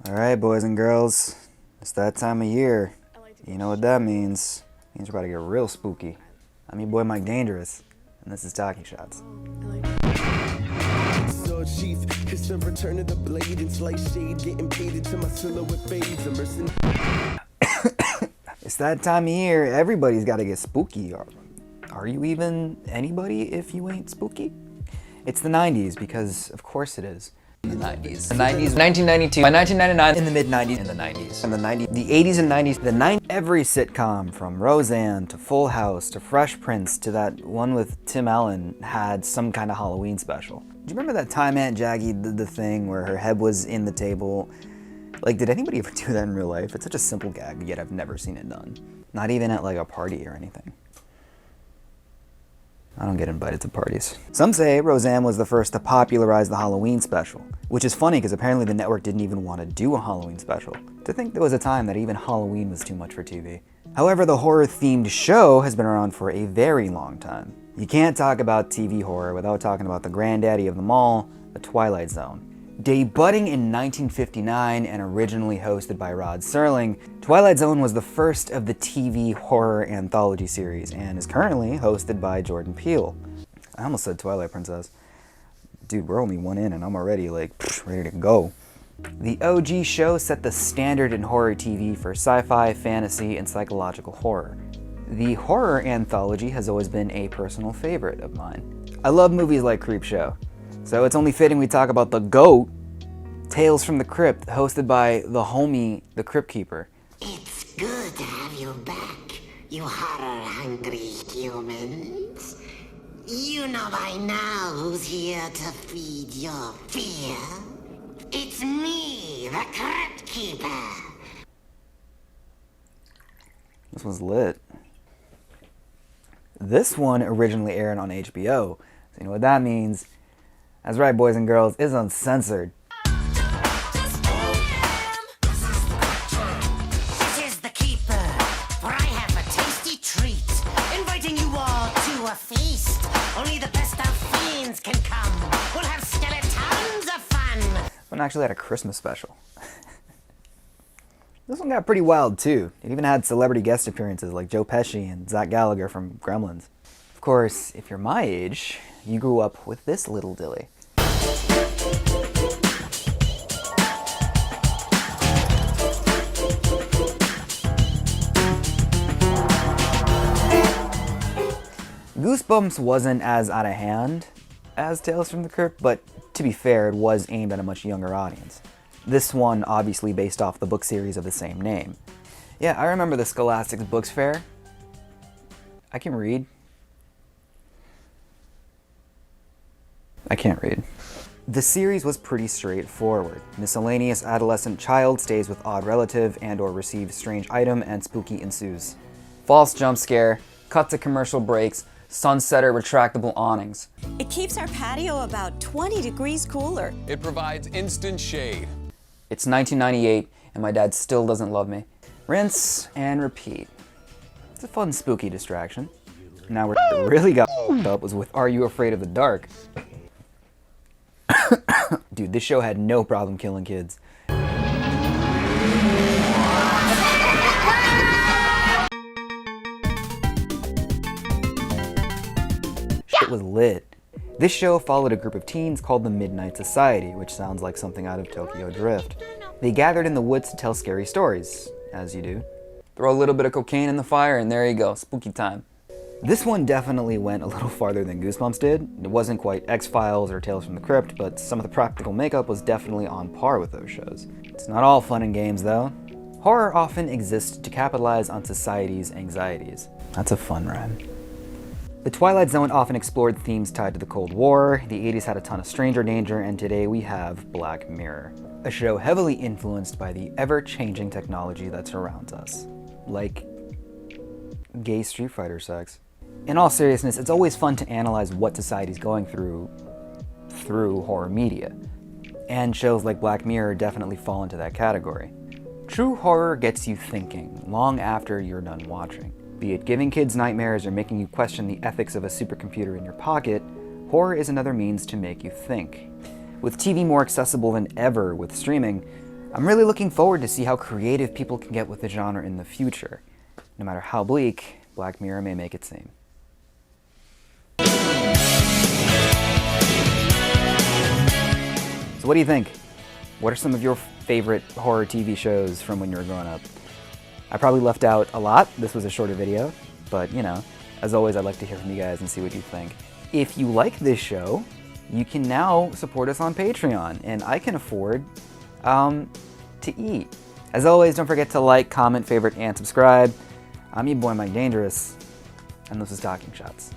Alright, boys and girls, it's that time of year. You know what that means. It means we're about to get real spooky. I'm your boy Mike Dangerous, and this is Talking Shots. It's the return of the blade and slice shade, getting paid into my silhouette fades. It's that time of year, everybody's got to get spooky. Are you even anybody if you ain't spooky? It's the 90s, because of course it is. The 90s. The 90s, 1992, by 1999, in the mid-90s, in the 90s. In the 90s, the 80s and 90s, the 90s. Every sitcom, from Roseanne, to Full House, to Fresh Prince, to that one with Tim Allen, had some kind of Halloween special. Do you remember that time Aunt Jackie did the thing where her head was in the table? Like, did anybody ever do that in real life? It's such a simple gag, yet I've never seen it done. Not even at like a party or anything. I don't get invited to parties. Some say Roseanne was the first to popularize the Halloween special, which is funny because apparently the network didn't even want to do a Halloween special. To think there was a time that even Halloween was too much for TV. However, the horror-themed show has been around for a very long time. You can't talk about TV horror without talking about the granddaddy of them all, The Twilight Zone. Debuting in 1959 and originally hosted by Rod Serling, Twilight Zone was the first of the TV horror anthology series and is currently hosted by Jordan Peele. I almost said Twilight Princess. Dude, we're only one in and I'm already like, ready to go. The OG show set the standard in horror TV for sci-fi, fantasy, and psychological horror. The horror anthology has always been a personal favorite of mine. I love movies like Creepshow. So it's only fitting we talk about the GOAT, Tales from the Crypt, hosted by the homie, the Crypt Keeper. It's good to have you back, you horror-hungry humans. You know by now who's here to feed your fear. It's me, the Crypt Keeper. This one's lit. This one originally aired on HBO. So you know what that means? That's right, boys and girls, it's uncensored. This is the Keeper, for I have a tasty treat, inviting you all to a feast. Only the best of fiends can come. We'll have skeletons of fun. This one actually had a Christmas special. This one got pretty wild too. It even had celebrity guest appearances like Joe Pesci and Zach Gallagher from Gremlins. Of course, if you're my age, you grew up with this little dilly. Goosebumps wasn't as out of hand as Tales from the Crypt, but to be fair, it was aimed at a much younger audience. This one obviously based off the book series of the same name. Yeah, I remember the Scholastic's Books Fair. I can read. I can't read. The series was pretty straightforward. Miscellaneous adolescent child stays with odd relative and or receives strange item and spooky ensues. False jump scare, cut to commercial breaks, sunsetter retractable awnings. It keeps our patio about 20 degrees cooler. It provides instant shade. It's 1998 and my dad still doesn't love me. Rinse and repeat. It's a fun spooky distraction. Now where it really got up was with Are You Afraid of the Dark? Dude, this show had no problem killing kids. Shit was lit. This show followed a group of teens called the Midnight Society, which sounds like something out of Tokyo Drift. They gathered in the woods to tell scary stories, as you do. Throw a little bit of cocaine in the fire and there you go, spooky time. This one definitely went a little farther than Goosebumps did. It wasn't quite X-Files or Tales from the Crypt, but some of the practical makeup was definitely on par with those shows. It's not all fun and games though. Horror often exists to capitalize on society's anxieties. That's a fun rhyme. The Twilight Zone often explored themes tied to the Cold War, the 80s had a ton of stranger danger, and today we have Black Mirror, a show heavily influenced by the ever-changing technology that surrounds us. Like gay Street Fighter sex. In all seriousness, it's always fun to analyze what society's going through horror media. And shows like Black Mirror definitely fall into that category. True horror gets you thinking long after you're done watching. Be it giving kids nightmares or making you question the ethics of a supercomputer in your pocket, horror is another means to make you think. With TV more accessible than ever with streaming, I'm really looking forward to see how creative people can get with the genre in the future. No matter how bleak, Black Mirror may make it seem. So what do you think? What are some of your favorite horror TV shows from when you were growing up? I probably left out a lot. This was a shorter video, but you know, as always, I'd like to hear from you guys and see what you think. If you like this show, you can now support us on Patreon, and I can afford to eat. As always, don't forget to like, comment, favorite, and subscribe. I'm your boy Mike Dangerous, and this is Talking Shots.